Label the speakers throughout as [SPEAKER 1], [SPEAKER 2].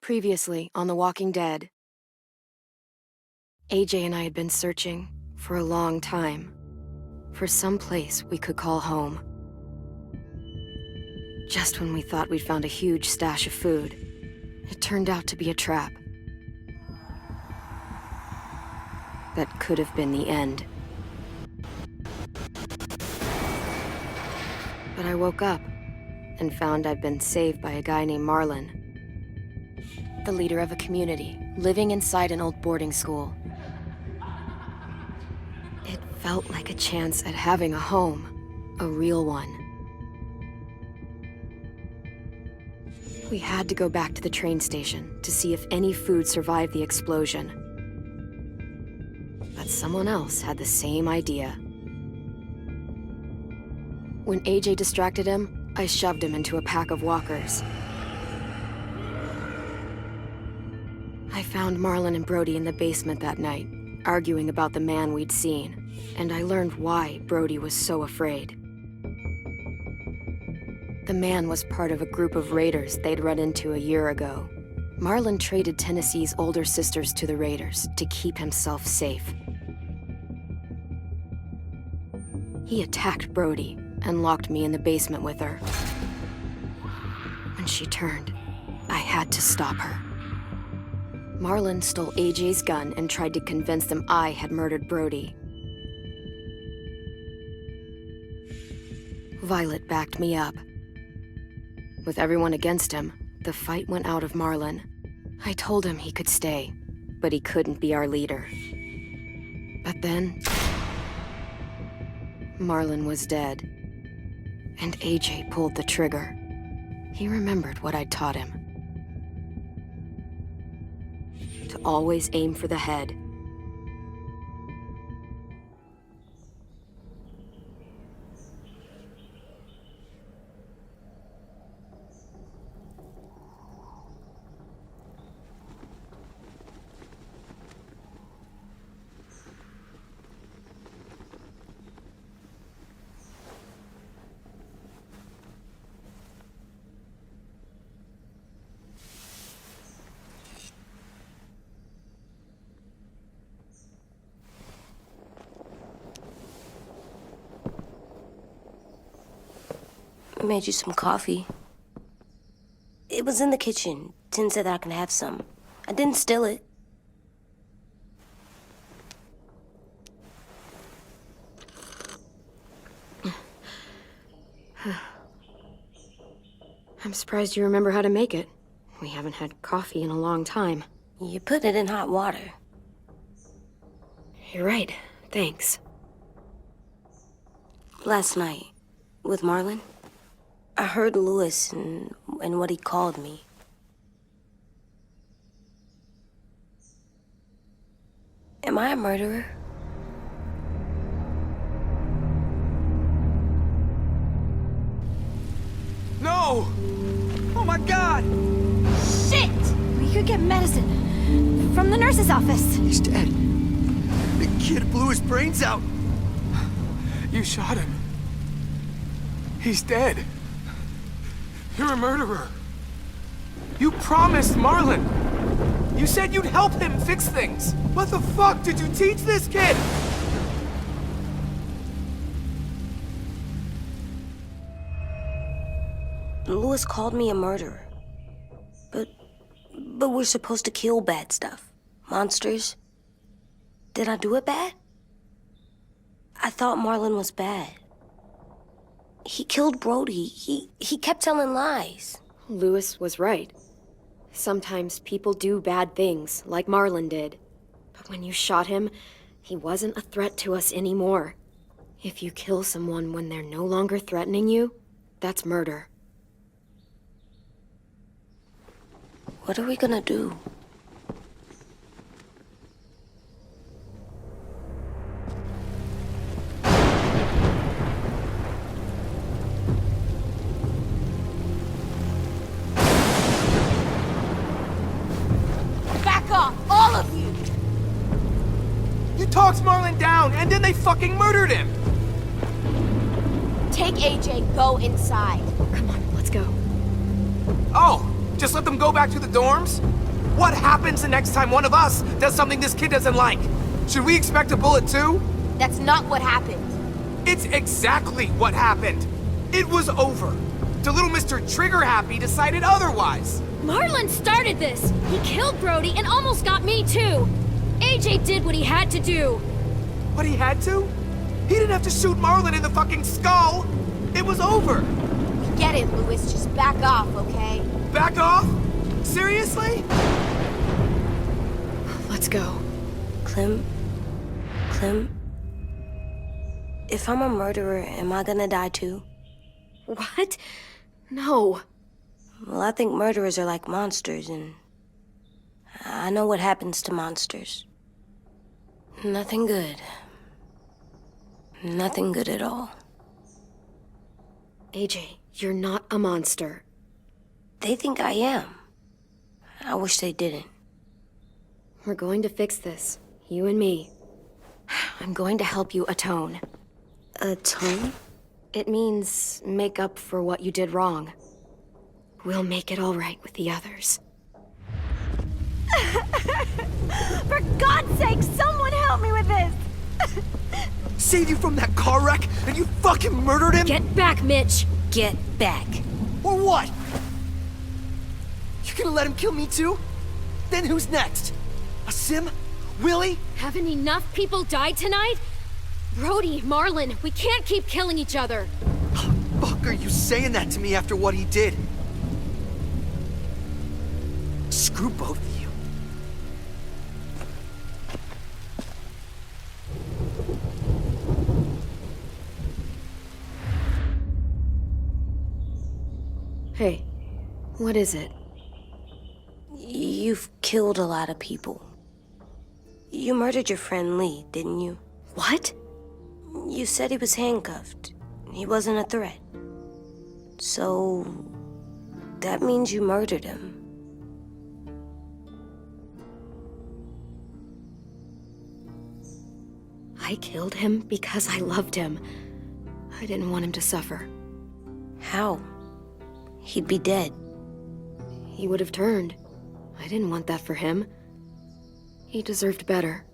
[SPEAKER 1] Previously on The Walking Dead, AJ and I had been searching for a long time for some place we could call home. Just when we thought we'd found a huge stash of food, it turned out to be a trap. That could have been the end. But I woke up and found I'd been saved by a guy named Marlon, the leader of a community living inside an old boarding school. It felt like a chance at having a home, a real one. We had to go back to the train station to see if any food survived the explosion. But someone else had the same idea. When AJ distracted him, I shoved him into a pack of walkers. I found Marlon and Brody in the basement that night, arguing about the man we'd seen, and I learned why Brody was so afraid. The man was part of a group of raiders they'd run into a year ago. Marlon traded Tennessee's older sisters to the raiders to keep himself safe. He attacked Brody and locked me in the basement with her. When she turned, I had to stop her. Marlon stole AJ's gun and tried to convince them I had murdered Brody. Violet backed me up. With everyone against him, the fight went out of Marlon. I told him he could stay, but he couldn't be our leader. But then, Marlon was dead, and AJ pulled the trigger. He remembered what I'd taught him. To always aim for the head.
[SPEAKER 2] I made you some coffee. It was in the kitchen. Tin said that I can have some. I didn't steal it.
[SPEAKER 1] I'm surprised you remember how to make it. We haven't had coffee in a long time.
[SPEAKER 2] You put it in hot water.
[SPEAKER 1] You're right. Thanks.
[SPEAKER 2] Last night, with Marlon, I heard Lewis and what he called me. Am I a murderer?
[SPEAKER 3] No! Oh my God!
[SPEAKER 4] Shit! We could get medicine from the nurse's office.
[SPEAKER 3] He's dead. The kid blew his brains out. You shot him. He's dead. You're a murderer. You promised Marlon. You said you'd help him fix things. What the fuck did you teach this kid?
[SPEAKER 2] Lewis called me a murderer. But we're supposed to kill bad stuff. Monsters. Did I do it bad? I thought Marlon was bad. He killed Brody. He kept telling lies.
[SPEAKER 1] Lewis was right. Sometimes people do bad things, like Marlon did. But when you shot him, he wasn't a threat to us anymore. If you kill someone when they're no longer threatening you, that's murder.
[SPEAKER 2] What are we gonna do?
[SPEAKER 4] Back off, all of you!
[SPEAKER 3] You talked Marlon down, and then they fucking murdered him!
[SPEAKER 4] Take AJ, go inside.
[SPEAKER 1] Come on, let's go.
[SPEAKER 3] Oh! Just let them go back to the dorms? What happens the next time one of us does something this kid doesn't like? Should we expect a bullet too?
[SPEAKER 4] That's not what happened.
[SPEAKER 3] It's exactly what happened. It was over. The little Mr. Trigger Happy decided otherwise.
[SPEAKER 5] Marlon started this! He killed Brody and almost got me too! AJ did what he had to do!
[SPEAKER 3] But he had to? He didn't have to shoot Marlon in the fucking skull! It was over!
[SPEAKER 4] We get it, Louis. Just back off, okay?
[SPEAKER 3] Back off? Seriously?
[SPEAKER 1] Let's go.
[SPEAKER 2] Clem? If I'm a murderer, am I gonna die too?
[SPEAKER 1] What? No.
[SPEAKER 2] Well, I think murderers are like monsters, and I know what happens to monsters. Nothing good. Nothing good at all.
[SPEAKER 1] AJ, you're not a monster.
[SPEAKER 2] They think I am. I wish they didn't.
[SPEAKER 1] We're going to fix this. You and me. I'm going to help you atone.
[SPEAKER 2] Atone?
[SPEAKER 1] It means make up for what you did wrong. We'll make it all right with the others.
[SPEAKER 4] For God's sake, someone help me with this!
[SPEAKER 3] Saved you from that car wreck, and you fucking murdered him?
[SPEAKER 5] Get back, Mitch!
[SPEAKER 2] Get back.
[SPEAKER 3] Or what? You gonna let him kill me too? Then who's next? A Sim? Willie?
[SPEAKER 5] Haven't enough people died tonight? Brody, Marlon, we can't keep killing each other.
[SPEAKER 3] Fuck are you saying that to me after what he did? Screw both of you.
[SPEAKER 1] Hey, what is it?
[SPEAKER 2] You've killed a lot of people. You murdered your friend Lee, didn't you?
[SPEAKER 1] What?
[SPEAKER 2] You said he was handcuffed. He wasn't a threat. So, that means you murdered him.
[SPEAKER 1] I killed him because I loved him. I didn't want him to suffer.
[SPEAKER 2] How? He'd be dead.
[SPEAKER 1] He would have turned. I didn't want that for him. He deserved better.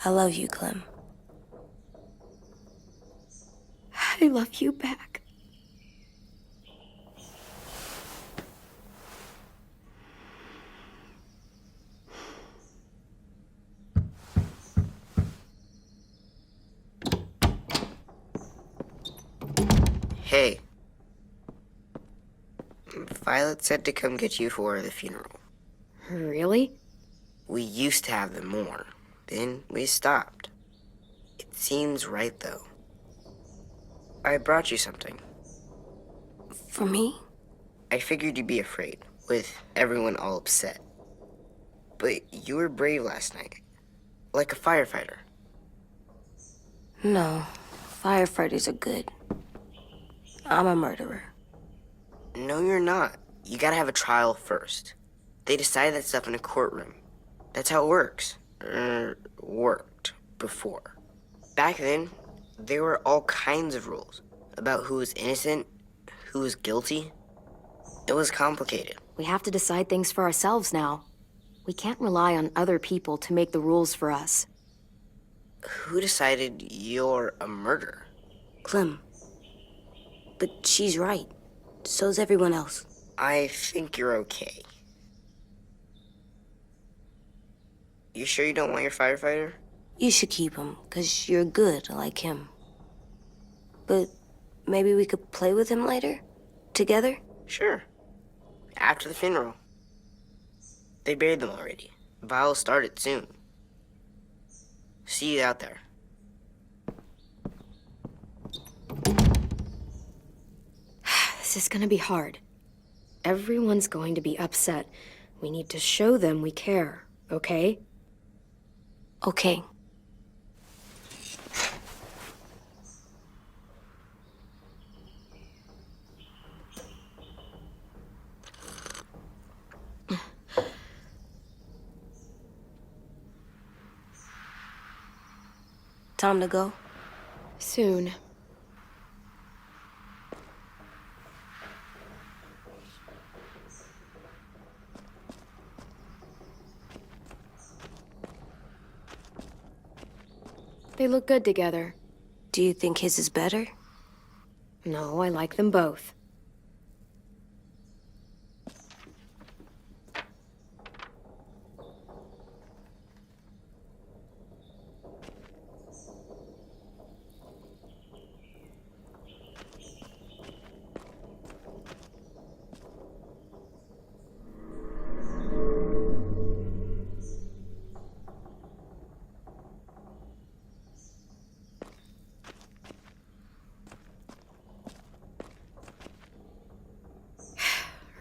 [SPEAKER 2] I love you, Clem.
[SPEAKER 1] I love you back.
[SPEAKER 6] Hey. Violet said to come get you for the funeral.
[SPEAKER 1] Really?
[SPEAKER 6] We used to have them more. Then we stopped. It seems right, though. I brought you something.
[SPEAKER 2] For me?
[SPEAKER 6] I figured you'd be afraid, with everyone all upset. But you were brave last night. Like a firefighter.
[SPEAKER 2] No. Firefighters are good. I'm a murderer.
[SPEAKER 6] No, you're not. You gotta have a trial first. They decide that stuff in a courtroom. That's how it works. Worked before. Back then, there were all kinds of rules about who was innocent, who was guilty. It was complicated.
[SPEAKER 1] We have to decide things for ourselves now. We can't rely on other people to make the rules for us.
[SPEAKER 6] Who decided you're a murderer?
[SPEAKER 2] Clem. But she's right. So's everyone else.
[SPEAKER 6] I think you're okay. You sure you don't want your firefighter?
[SPEAKER 2] You should keep him, 'cause you're good like him. But maybe we could play with him later? Together?
[SPEAKER 6] Sure. After the funeral. They buried them already. Vile started soon. See you out there.
[SPEAKER 1] This is gonna be hard. Everyone's going to be upset. We need to show them we care, okay?
[SPEAKER 2] Okay. Time to go?
[SPEAKER 1] Soon. They look good together.
[SPEAKER 2] Do you think his is better?
[SPEAKER 1] No, I like them both.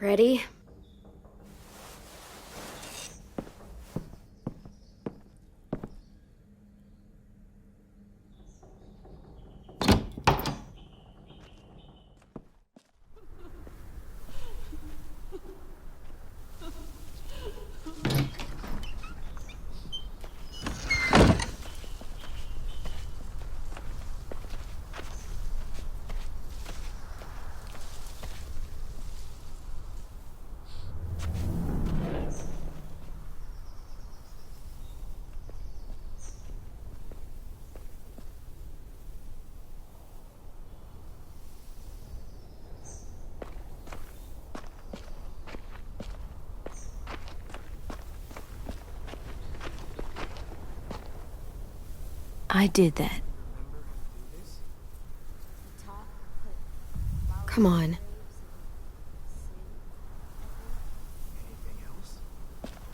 [SPEAKER 1] Ready?
[SPEAKER 2] I did that.
[SPEAKER 1] Come on.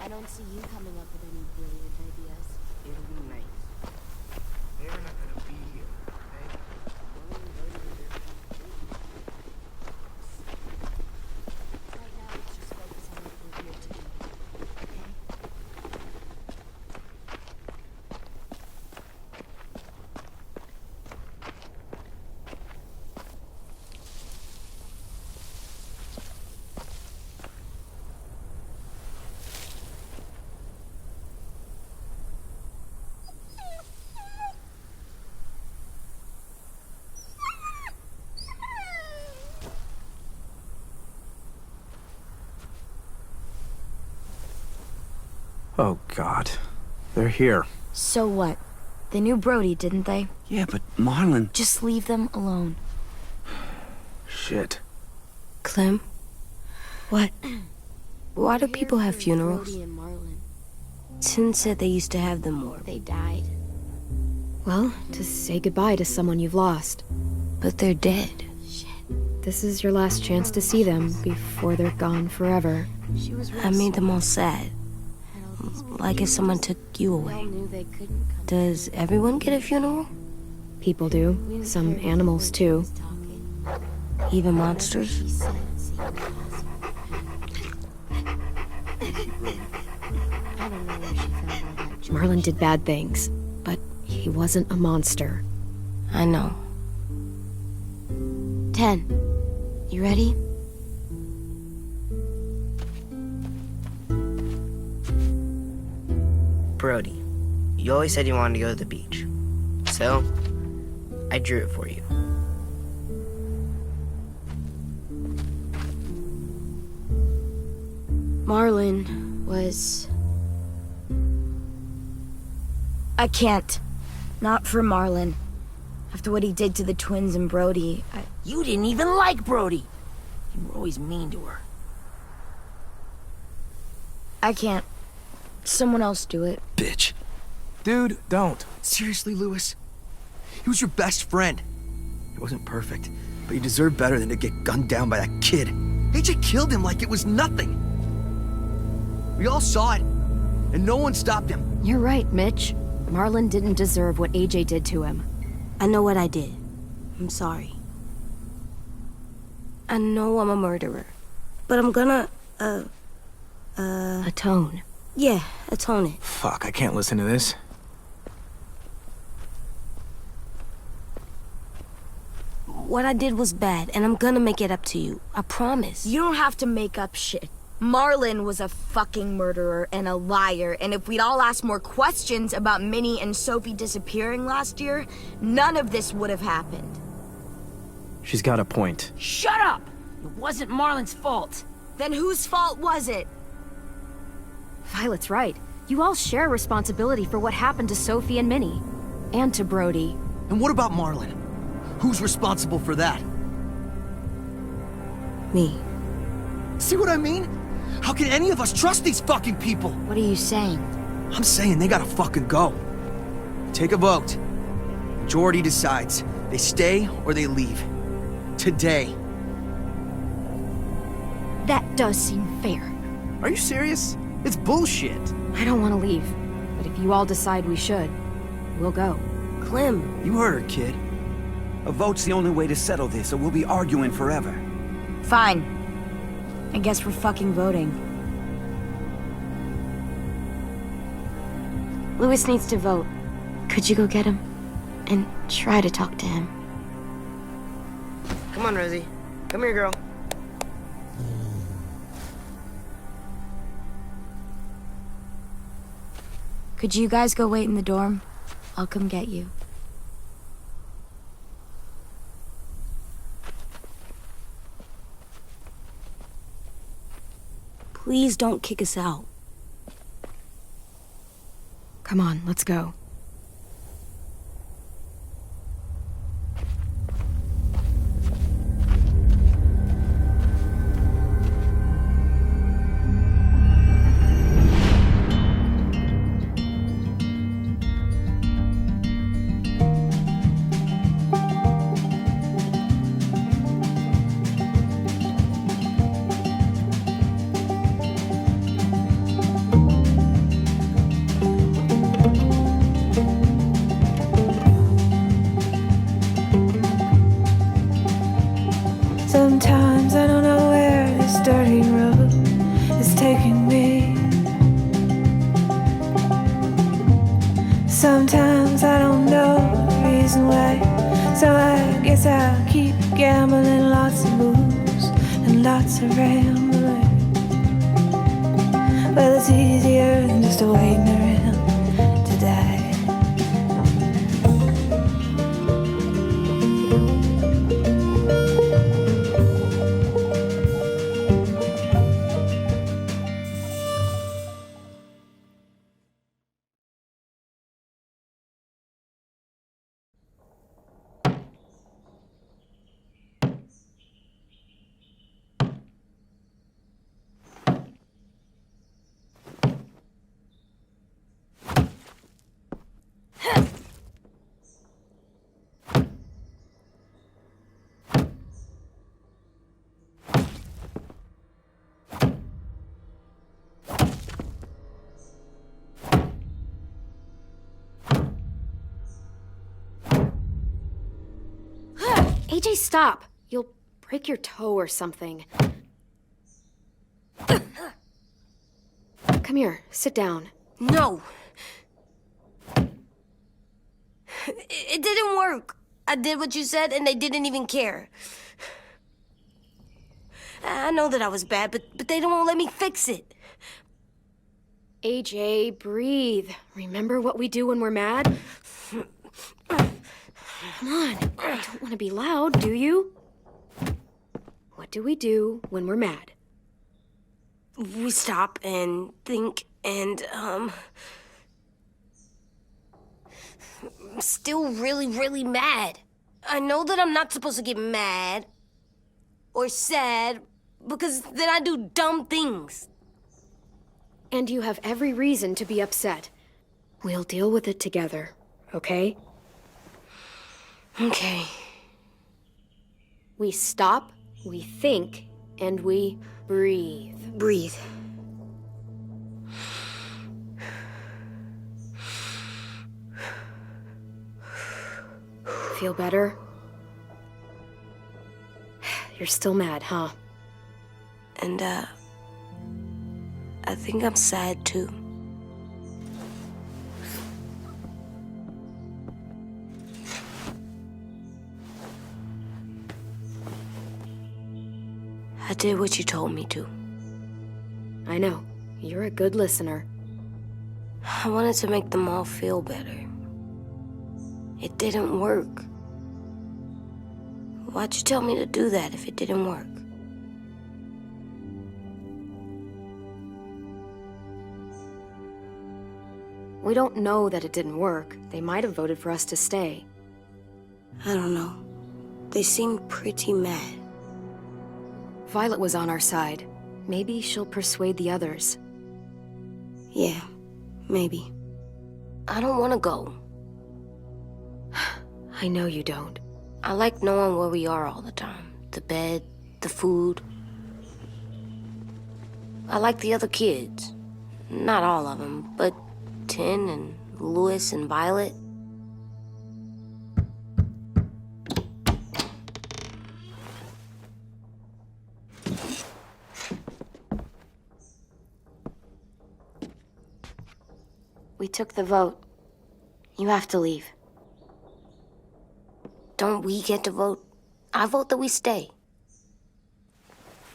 [SPEAKER 2] I don't see you coming up with any brilliant ideas.
[SPEAKER 6] It'll be nice. They're not gonna be here, okay?
[SPEAKER 2] Right now, let's just focus on what we're here to do. Okay?
[SPEAKER 3] Oh, God. They're here.
[SPEAKER 4] So what? They knew Brody, didn't they?
[SPEAKER 7] Yeah, but Marlon...
[SPEAKER 4] Just leave them alone.
[SPEAKER 3] Shit.
[SPEAKER 2] Clem?
[SPEAKER 1] What?
[SPEAKER 2] Why do people have funerals?
[SPEAKER 5] Brody and Marlon.
[SPEAKER 2] Tin said they used to have them more.
[SPEAKER 5] They died.
[SPEAKER 1] Well, to say goodbye to someone you've lost.
[SPEAKER 2] But they're dead.
[SPEAKER 1] This is your last chance to see them before they're gone forever.
[SPEAKER 5] She was
[SPEAKER 2] I made them all sad. Like if someone took you
[SPEAKER 5] We all
[SPEAKER 2] away.
[SPEAKER 5] knew they couldn't come.
[SPEAKER 2] Does everyone get a funeral?
[SPEAKER 1] People do. Some animals, too.
[SPEAKER 5] Talking.
[SPEAKER 2] Even monsters?
[SPEAKER 5] She said it seemed impossible. I don't know where she found all that joy.
[SPEAKER 1] Marlon did bad things, but he wasn't a monster.
[SPEAKER 2] I know.
[SPEAKER 4] 10. You ready?
[SPEAKER 6] Brody, you always said you wanted to go to the beach. So, I drew it for you.
[SPEAKER 4] Marlon was... I can't. Not for Marlon. After what he did to the twins and Brody,
[SPEAKER 8] You didn't even like Brody. You were always mean to her.
[SPEAKER 4] I can't. Someone else do it.
[SPEAKER 7] Bitch.
[SPEAKER 3] Dude, don't.
[SPEAKER 7] Seriously, Lewis? He was your best friend. He wasn't perfect, but you deserve better than to get gunned down by that kid. AJ killed him like it was nothing. We all saw it, and no one stopped him.
[SPEAKER 1] You're right, Mitch. Marlon didn't deserve what AJ did to him.
[SPEAKER 2] I know what I did. I'm sorry. I know I'm a murderer. But I'm gonna,
[SPEAKER 1] Atone.
[SPEAKER 2] yeah, atone it.
[SPEAKER 3] Fuck, I can't listen to this.
[SPEAKER 2] What I did was bad, and I'm gonna make it up to you. I promise.
[SPEAKER 4] You don't have to make up shit. Marlon was a fucking murderer and a liar, and if we'd all asked more questions about Minnie and Sophie disappearing last year, none of this would have happened.
[SPEAKER 3] She's got a point.
[SPEAKER 8] Shut up! It wasn't Marlon's fault.
[SPEAKER 4] Then whose fault was it?
[SPEAKER 1] Violet's right. You all share responsibility for what happened to Sophie and Minnie. and to Brody.
[SPEAKER 7] And what about Marlon? Who's responsible for that?
[SPEAKER 2] Me.
[SPEAKER 7] See what I mean? How can any of us trust these fucking people?
[SPEAKER 4] What are you saying?
[SPEAKER 7] I'm saying they gotta fucking go. Take a vote. Majority decides. They stay or they leave. Today.
[SPEAKER 1] That does seem fair.
[SPEAKER 9] Are you serious? It's bullshit.
[SPEAKER 1] I don't want to leave, but if you all decide we should, we'll go.
[SPEAKER 2] Clem,
[SPEAKER 7] You heard her, kid.
[SPEAKER 10] A vote's the only way to settle this, or we'll be arguing forever.
[SPEAKER 4] Fine. I guess we're fucking voting.
[SPEAKER 2] Louis needs to vote. Could you go get him? And try to talk to him.
[SPEAKER 6] Come on, Rosie. Come here, girl.
[SPEAKER 4] Could you guys go wait in the dorm? I'll come get you.
[SPEAKER 2] Please don't kick us out.
[SPEAKER 1] Come on, let's go.
[SPEAKER 11] Sometimes I don't know where this dirty road is taking me. Sometimes I don't know the reason why, so I guess I'll keep gambling, lots of moves and lots of rambling. Well, it's easier than just waiting around to die.
[SPEAKER 1] AJ, stop! You'll break your toe or something. Come here, sit down.
[SPEAKER 2] No. It didn't work. I did what you said and they didn't even care. I know that I was bad, but they don't let me fix it.
[SPEAKER 1] AJ, breathe. Remember what we do when we're mad? Come on, you don't want to be loud, do you? What do we do when we're mad?
[SPEAKER 2] We stop and think and, I'm still really, really mad. I know that I'm not supposed to get mad or sad because then I do dumb things.
[SPEAKER 1] And you have every reason to be upset. We'll deal with it together, okay?
[SPEAKER 2] Okay.
[SPEAKER 1] We stop, we think, and we breathe.
[SPEAKER 2] Breathe.
[SPEAKER 1] Feel better? You're still mad, huh?
[SPEAKER 2] And, I think I'm sad too. I did what you told me to.
[SPEAKER 1] I know. You're a good listener.
[SPEAKER 2] I wanted to make them all feel better. It didn't work. Why'd you tell me to do that if it didn't work?
[SPEAKER 1] We don't know that it didn't work. They might have voted for us to stay.
[SPEAKER 2] I don't know. They seem pretty mad.
[SPEAKER 1] Violet was on our side. Maybe she'll persuade the others.
[SPEAKER 2] Yeah, maybe. I don't want to go.
[SPEAKER 1] I know you don't.
[SPEAKER 2] I like knowing where we are all the time. The bed, the food. I like the other kids. Not all of them, but Tin and Louis and Violet. We took the vote. You have to leave. Don't we get to vote? I vote that we stay.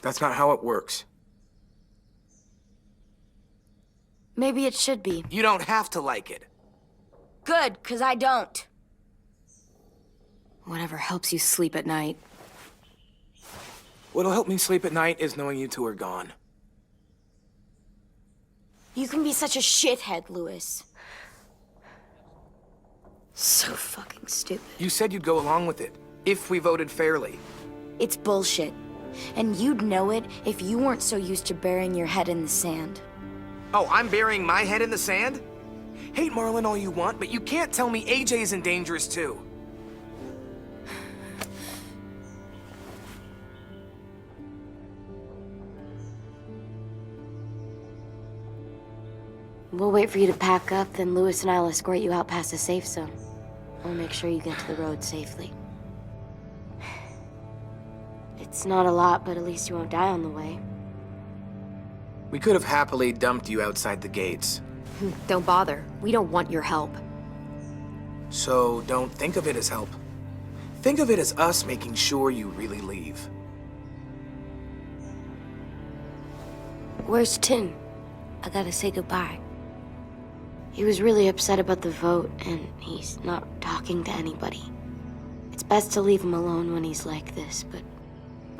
[SPEAKER 3] That's not how it works.
[SPEAKER 4] Maybe it should be.
[SPEAKER 3] You don't have to like it.
[SPEAKER 4] Good, 'cause I don't.
[SPEAKER 1] Whatever helps you sleep at night.
[SPEAKER 3] What'll help me sleep at night is knowing you two are gone.
[SPEAKER 4] You can be such a shithead, Louis.
[SPEAKER 2] So fucking stupid.
[SPEAKER 3] You said you'd go along with it, if we voted fairly.
[SPEAKER 4] It's bullshit. And you'd know it if you weren't so used to burying your head in the sand.
[SPEAKER 3] Oh, I'm burying my head in the sand? Hate Marlon all you want, but you can't tell me AJ isn't dangerous too.
[SPEAKER 2] We'll wait for you to pack up, then Louis and I'll escort you out past the safe zone. We'll make sure you get to the road safely. It's not a lot, but at least you won't die on the way.
[SPEAKER 3] We could have happily dumped you outside the gates.
[SPEAKER 1] Don't bother. We don't want your help.
[SPEAKER 3] So don't think of it as help. Think of it as us making sure you really leave.
[SPEAKER 2] Where's Tin? I gotta say goodbye. He was really upset about the vote, and he's not talking to anybody. It's best to leave him alone when he's like this, but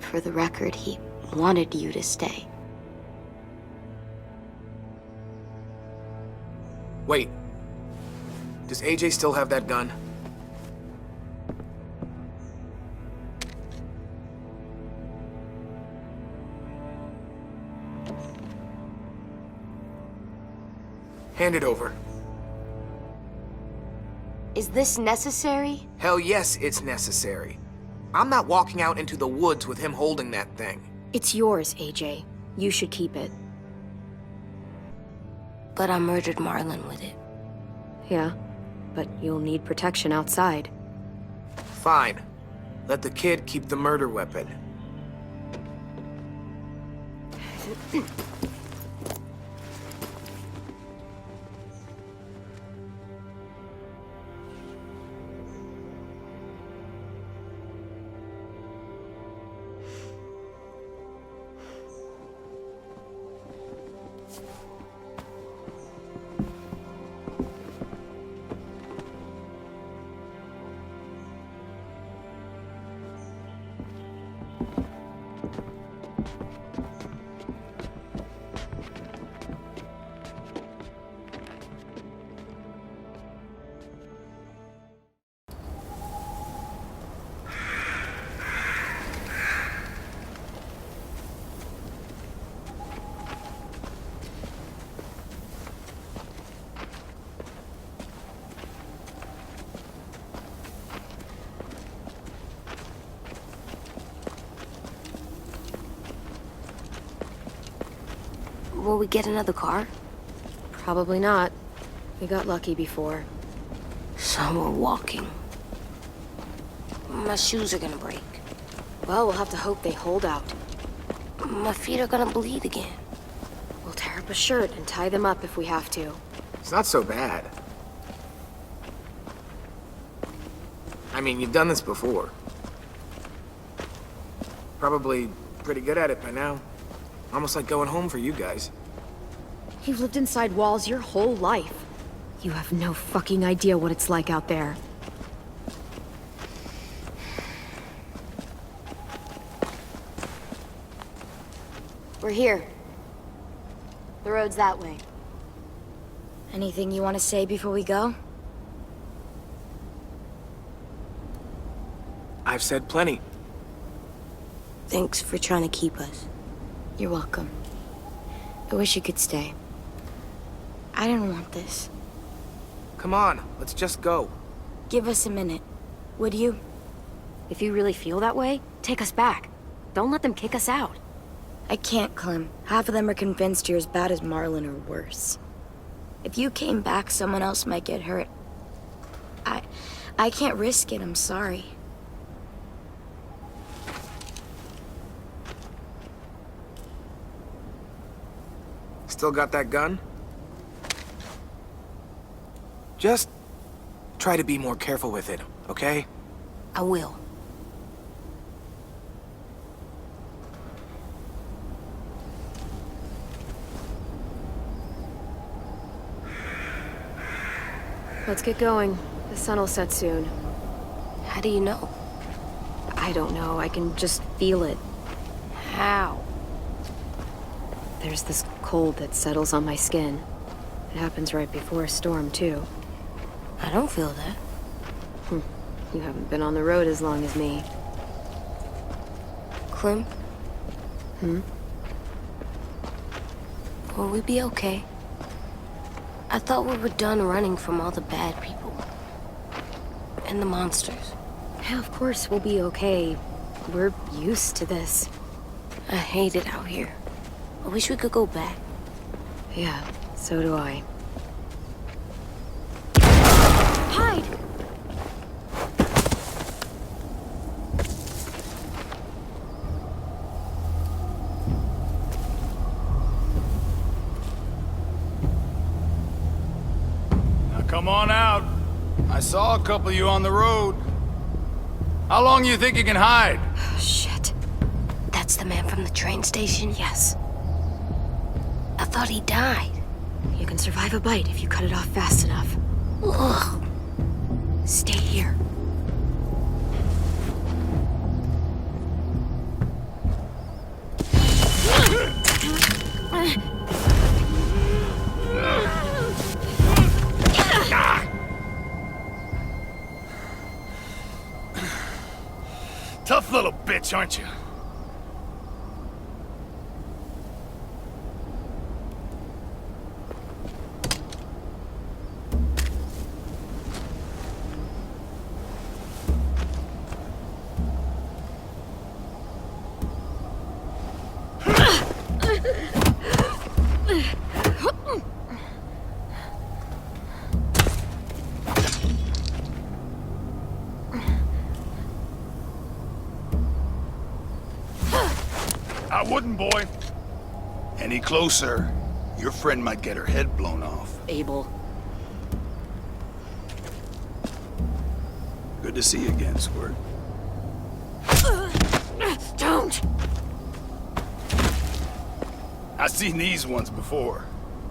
[SPEAKER 2] for the record, he wanted you to stay.
[SPEAKER 3] Wait. Does AJ still have that gun? Hand it over.
[SPEAKER 2] Is this necessary?
[SPEAKER 3] Hell yes, it's necessary. I'm not walking out into the woods with him holding that thing.
[SPEAKER 1] It's yours, AJ. You should keep it.
[SPEAKER 2] But I murdered Marlon with it.
[SPEAKER 1] Yeah, but you'll need protection outside.
[SPEAKER 3] Fine. Let the kid keep the murder weapon.
[SPEAKER 2] Will we get another car?
[SPEAKER 1] Probably not. We got lucky before.
[SPEAKER 2] So we're walking. My shoes are gonna break.
[SPEAKER 1] Well, we'll have to hope they hold out.
[SPEAKER 2] My feet are gonna bleed again.
[SPEAKER 1] We'll tear up a shirt and tie them up if we have to.
[SPEAKER 3] It's not so bad. I mean, you've done this before. Probably pretty good at it by now. Almost like going home for you guys.
[SPEAKER 1] You've lived inside walls your whole life. You have no fucking idea what it's like out there.
[SPEAKER 2] We're here. The road's that way.
[SPEAKER 4] Anything you want to say before we go?
[SPEAKER 3] I've said plenty.
[SPEAKER 2] Thanks for trying to keep us.
[SPEAKER 4] You're welcome. I wish you could stay. I didn't want this.
[SPEAKER 3] Come on, let's just go.
[SPEAKER 4] Give us a minute, would you?
[SPEAKER 1] If you really feel that way, take us back. Don't let them kick us out.
[SPEAKER 4] I can't, Clem. Half of them are convinced you're as bad as Marlin or worse. If you came back, someone else might get hurt. I can't risk it, I'm sorry.
[SPEAKER 3] Still got that gun? Just try to be more careful with it, okay?
[SPEAKER 2] I will.
[SPEAKER 1] Let's get going. The sun will set soon.
[SPEAKER 2] How do you know?
[SPEAKER 1] I don't know. I can just feel it.
[SPEAKER 2] How?
[SPEAKER 1] There's this cold that settles on my skin. It happens right before a storm, too.
[SPEAKER 2] I don't feel that.
[SPEAKER 1] You haven't been on the road as long as me.
[SPEAKER 2] Clem? Will we be okay? I thought we were done running from all the bad people. And the monsters.
[SPEAKER 1] Yeah, of course we'll be okay. We're used to this.
[SPEAKER 2] I hate it out here. I wish we could go back.
[SPEAKER 1] Yeah, so do I.
[SPEAKER 5] Hide!
[SPEAKER 12] Now come on out. I saw a couple of you on the road. How long do you think you can hide?
[SPEAKER 1] Shit.
[SPEAKER 2] That's the man from the train station?
[SPEAKER 1] Yes.
[SPEAKER 2] I thought he died.
[SPEAKER 1] You can survive a bite if you cut it off fast enough.
[SPEAKER 2] Ugh.
[SPEAKER 1] Stay here.
[SPEAKER 12] Tough little bitch, aren't you? I wouldn't, boy. Any closer, your friend might get her head blown off.
[SPEAKER 8] Abel.
[SPEAKER 12] Good to see you again, Squirt.
[SPEAKER 1] Don't!
[SPEAKER 12] I've seen these ones before.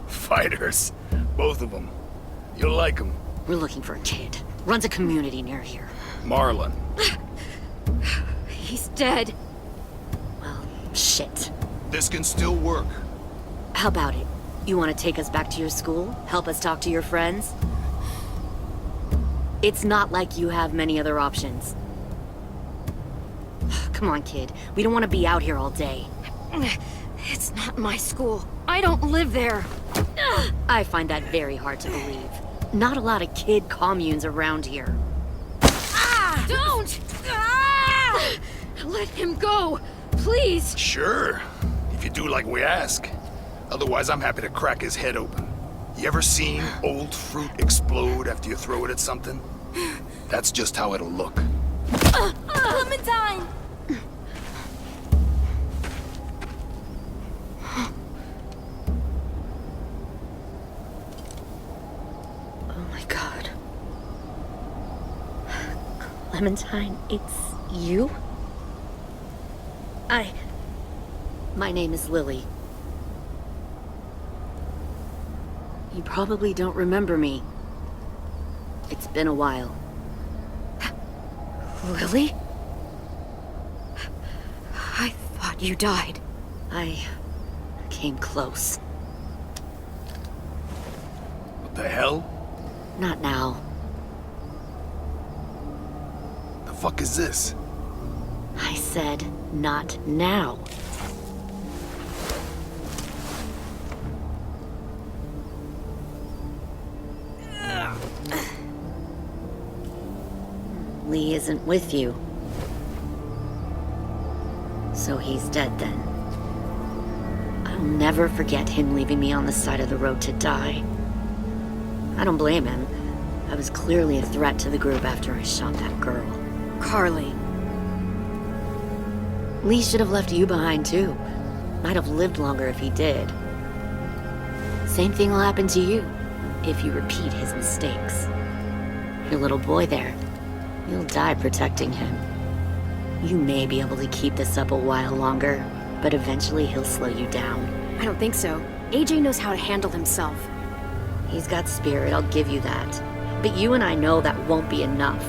[SPEAKER 12] Fighters. Both of them. You'll like them.
[SPEAKER 8] We're looking for a kid. Runs a community near here.
[SPEAKER 12] Marlin.
[SPEAKER 1] He's dead.
[SPEAKER 8] Well, shit.
[SPEAKER 12] This can still work.
[SPEAKER 8] How about it? You want to take us back to your school? Help us talk to your friends? It's not like you have many other options. Come on, kid. We don't want to be out here all day.
[SPEAKER 1] It's not my school. I don't live there.
[SPEAKER 8] I find that very hard to believe. Not a lot of kid communes around here.
[SPEAKER 1] Don't! Let him go, please.
[SPEAKER 12] Sure. If you do like we ask. Otherwise, I'm happy to crack his head open. You ever seen old fruit explode after you throw it at something? That's just how it'll look.
[SPEAKER 5] Clementine!
[SPEAKER 8] Oh my god. Clementine, it's you? My name is Lily. You probably don't remember me. It's been a while.
[SPEAKER 1] Lily? I thought you died.
[SPEAKER 8] I came close.
[SPEAKER 12] What The hell?
[SPEAKER 8] Not now.
[SPEAKER 12] The fuck is this?
[SPEAKER 8] I said, not now. Lee isn't with you. So he's dead then. I'll never forget him leaving me on the side of the road to die. I don't blame him. I was clearly a threat to the group after I shot that girl.
[SPEAKER 1] Carly.
[SPEAKER 8] Lee should have left you behind too. Might have lived longer if he did. Same thing will happen to you if you repeat his mistakes. Your little boy there, you'll die protecting him. You may be able to keep this up a while longer, but eventually he'll slow you down.
[SPEAKER 1] I don't think so. AJ knows how to handle himself.
[SPEAKER 8] He's got spirit, I'll give you that. But you and I know that won't be enough.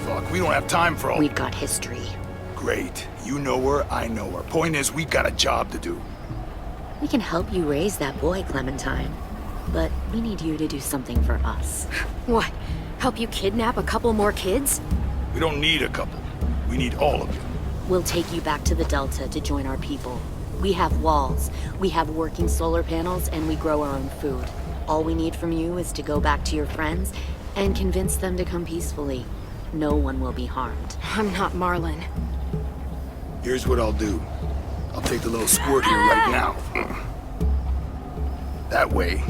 [SPEAKER 12] Fuck, we don't have time for all...
[SPEAKER 8] We've got history.
[SPEAKER 12] Great. You know her, I know her. Point is, we got a job to do.
[SPEAKER 8] We can help you raise that boy, Clementine. But we need you to do something for us.
[SPEAKER 1] What? Help you kidnap a couple more kids?
[SPEAKER 12] We don't need a couple. We need all of you.
[SPEAKER 8] We'll take you back to the Delta to join our people. We have walls, we have working solar panels, and we grow our own food. All we need from you is to go back to your friends and convince them to come peacefully. No one will be harmed.
[SPEAKER 1] I'm not Marlon.
[SPEAKER 12] Here's what I'll do. I'll take the little squirt here right now. That way,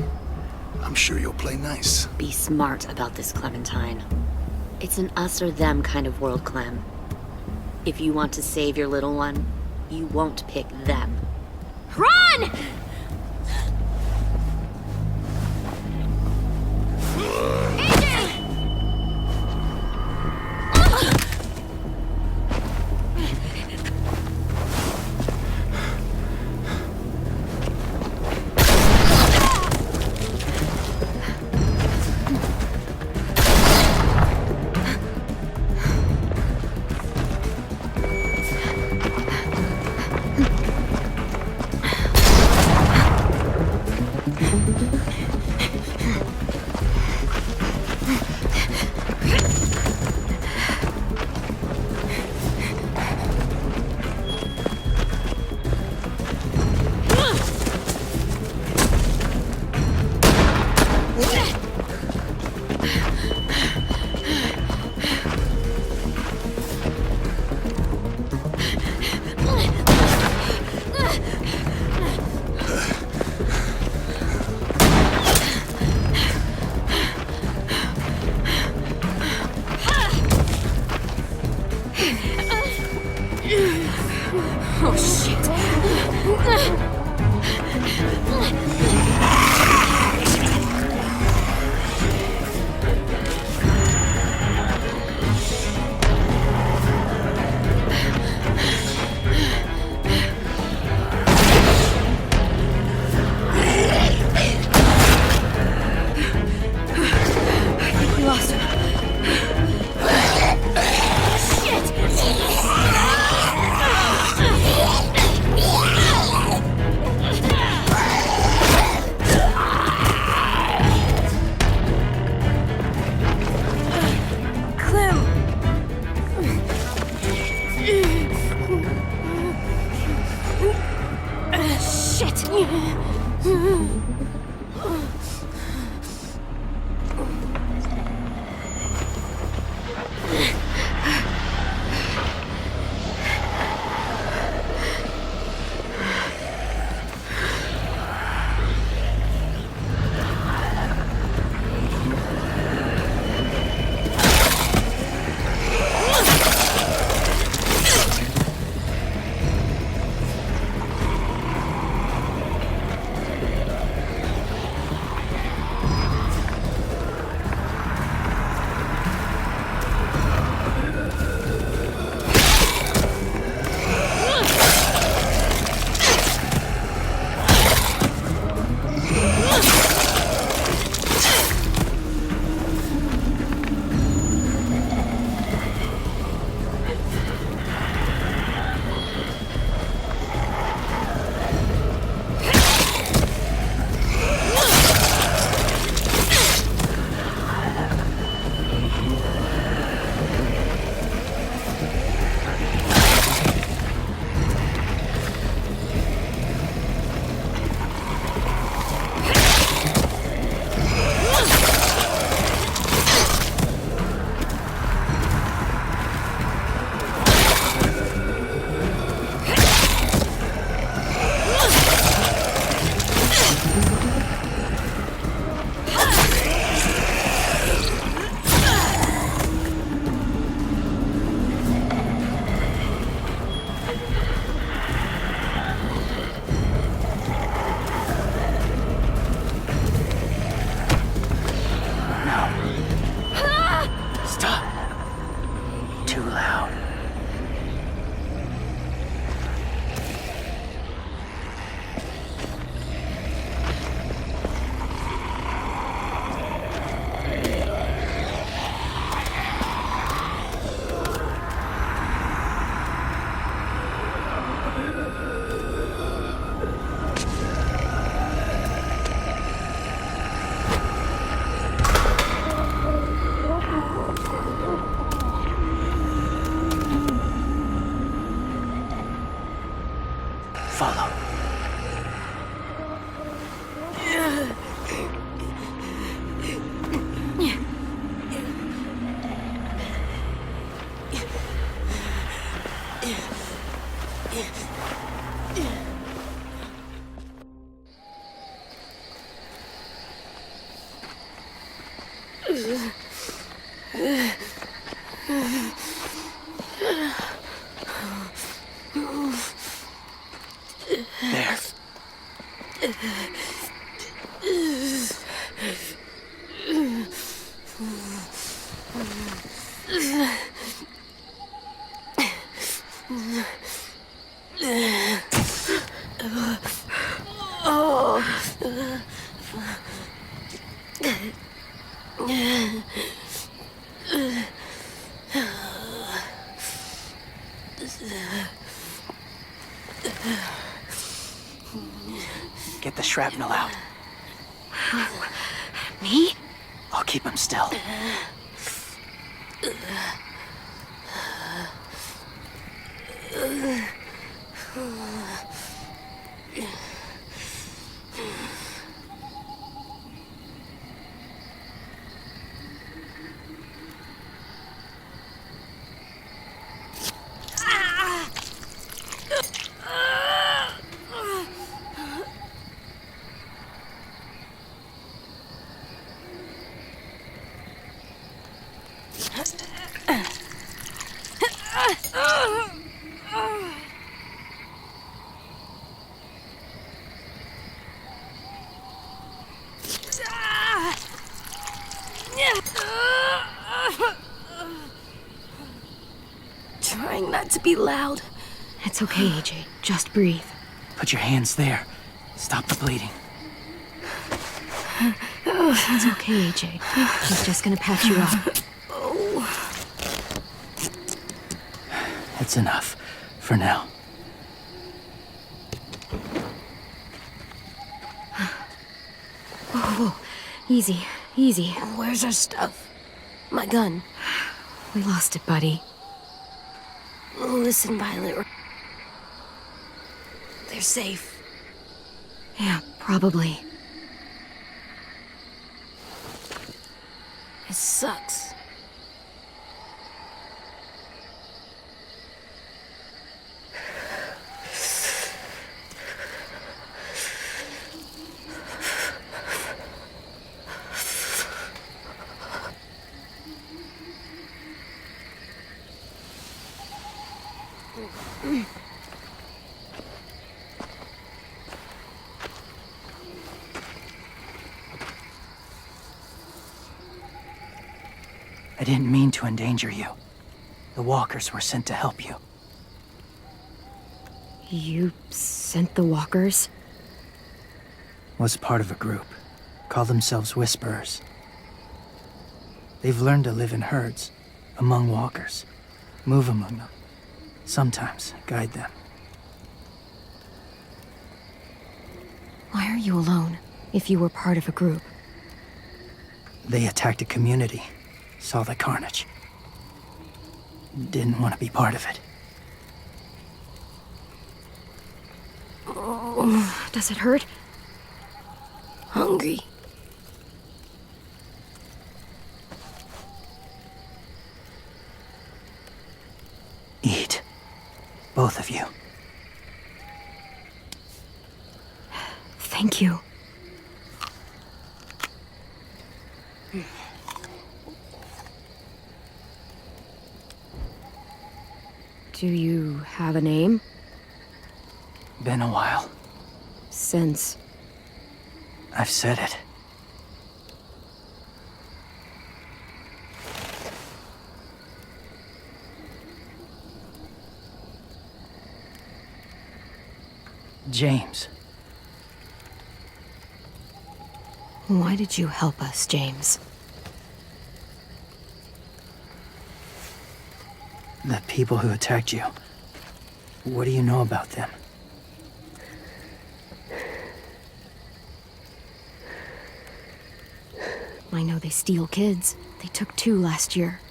[SPEAKER 12] I'm sure you'll play nice.
[SPEAKER 8] Be smart about this, Clementine. It's an us or them kind of world, Clem. If you want to save your little one, you won't pick them.
[SPEAKER 5] Run!
[SPEAKER 3] There. Get the shrapnel out.
[SPEAKER 8] Me?
[SPEAKER 3] I'll keep him still.
[SPEAKER 2] Trying not to be loud.
[SPEAKER 8] It's okay, AJ. Just breathe.
[SPEAKER 3] Put your hands there. Stop the bleeding.
[SPEAKER 8] It's okay, AJ. She's just gonna patch you up.
[SPEAKER 3] It's enough. For now.
[SPEAKER 8] Whoa, whoa. Easy, easy.
[SPEAKER 2] Where's our stuff? My gun.
[SPEAKER 8] We lost it, buddy.
[SPEAKER 2] Listen, Violet. They're safe.
[SPEAKER 8] Yeah, probably.
[SPEAKER 2] It sucks.
[SPEAKER 3] I didn't mean to endanger you. The walkers were sent to help you.
[SPEAKER 8] You sent the walkers?
[SPEAKER 3] Was part of a group. Call themselves Whisperers. They've learned to live in herds, among walkers. Move among them. Sometimes guide them.
[SPEAKER 8] Why are you alone, if you were part of a group?
[SPEAKER 3] They attacked a community. Saw the carnage. Didn't want to be part of it.
[SPEAKER 8] Does it hurt?
[SPEAKER 2] Hungry.
[SPEAKER 3] Eat. Both of you.
[SPEAKER 8] Thank you. Do you have a name?
[SPEAKER 3] Been a while.
[SPEAKER 8] Since...
[SPEAKER 3] I've said it. James.
[SPEAKER 8] Why did you help us, James?
[SPEAKER 3] The people who attacked you. What do you know about them?
[SPEAKER 8] I know they steal kids. They took 2 last year.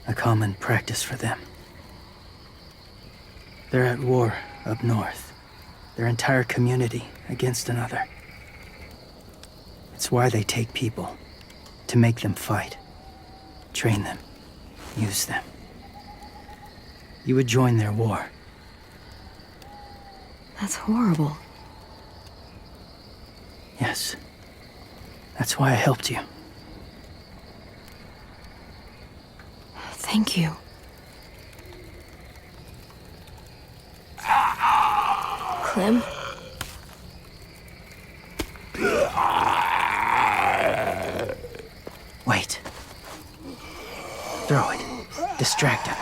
[SPEAKER 3] A common practice for them. They're at war up north. Their entire community against another. It's why they take people. To make them fight. Train them. Use them. You would join their war.
[SPEAKER 8] That's horrible.
[SPEAKER 3] Yes. That's why I helped you.
[SPEAKER 1] Thank you.
[SPEAKER 2] Clem?
[SPEAKER 9] Wait. Throw it. Distract him.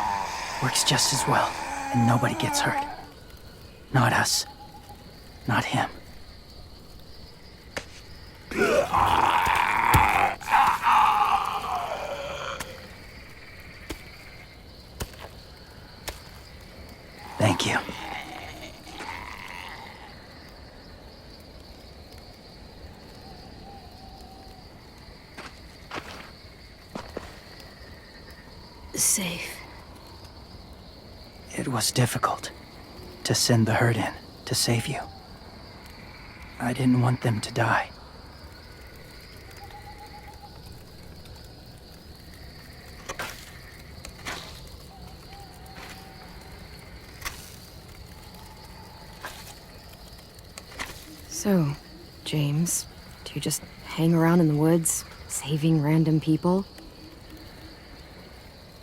[SPEAKER 9] Works just as well, and nobody gets hurt. Not us. Not him. Thank you.
[SPEAKER 2] Safe.
[SPEAKER 9] It was difficult to send the herd in to save you. I didn't want them to die.
[SPEAKER 1] So, James, do you just hang around in the woods, saving random people?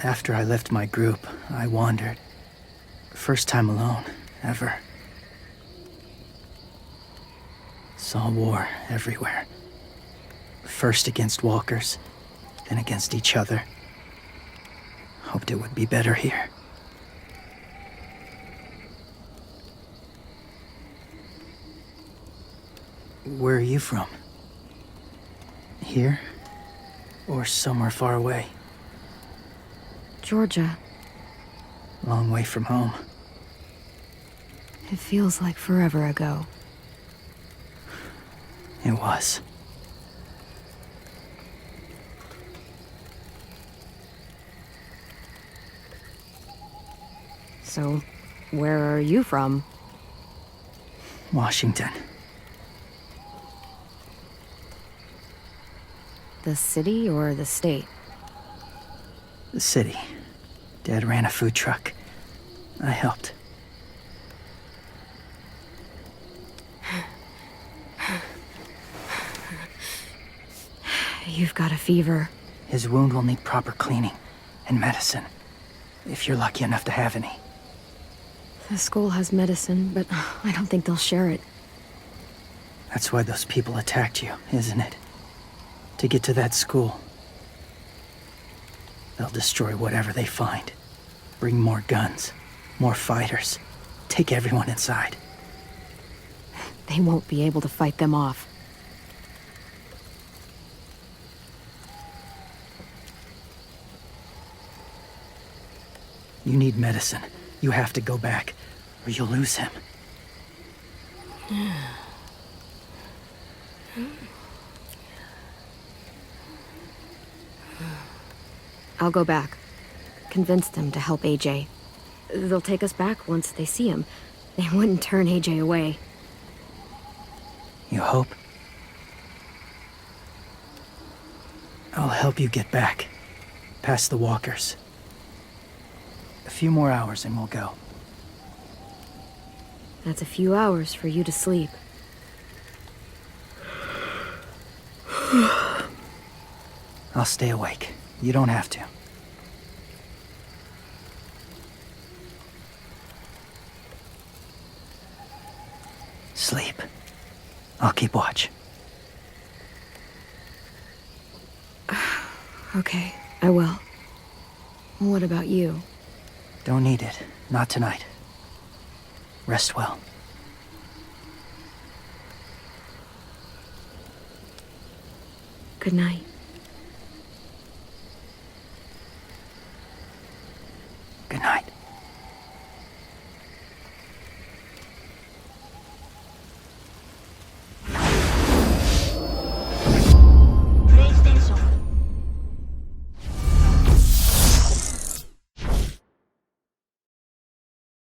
[SPEAKER 9] After I left my group, I wandered. First time alone, ever. Saw war everywhere. First against walkers, then against each other. Hoped it would be better here. Where are you from? Here? Or somewhere far away?
[SPEAKER 1] Georgia.
[SPEAKER 9] Long way from home.
[SPEAKER 1] It feels like forever ago.
[SPEAKER 9] It was.
[SPEAKER 1] So, where are you from?
[SPEAKER 9] Washington.
[SPEAKER 1] The city or the state?
[SPEAKER 9] The city. Dad ran a food truck. I helped.
[SPEAKER 1] You've got a fever.
[SPEAKER 9] His wound will need proper cleaning and medicine, if you're lucky enough to have any.
[SPEAKER 1] The school has medicine, but I don't think they'll share it.
[SPEAKER 9] That's why those people attacked you, isn't it? To get to that school. They'll destroy whatever they find. Bring more guns, more fighters. Take everyone inside.
[SPEAKER 1] They won't be able to fight them off.
[SPEAKER 9] You need medicine. You have to go back, or you'll lose him.
[SPEAKER 1] I'll go back. Convince them to help AJ. They'll take us back once they see him. They wouldn't turn AJ away.
[SPEAKER 9] You hope? I'll help you get back. Past the walkers. A few more hours and we'll go.
[SPEAKER 1] That's a few hours for you to sleep.
[SPEAKER 9] I'll stay awake. You don't have to. Sleep. I'll keep watch.
[SPEAKER 1] Okay, I will. What about you?
[SPEAKER 9] Don't need it. Not tonight. Rest well.
[SPEAKER 1] Good night.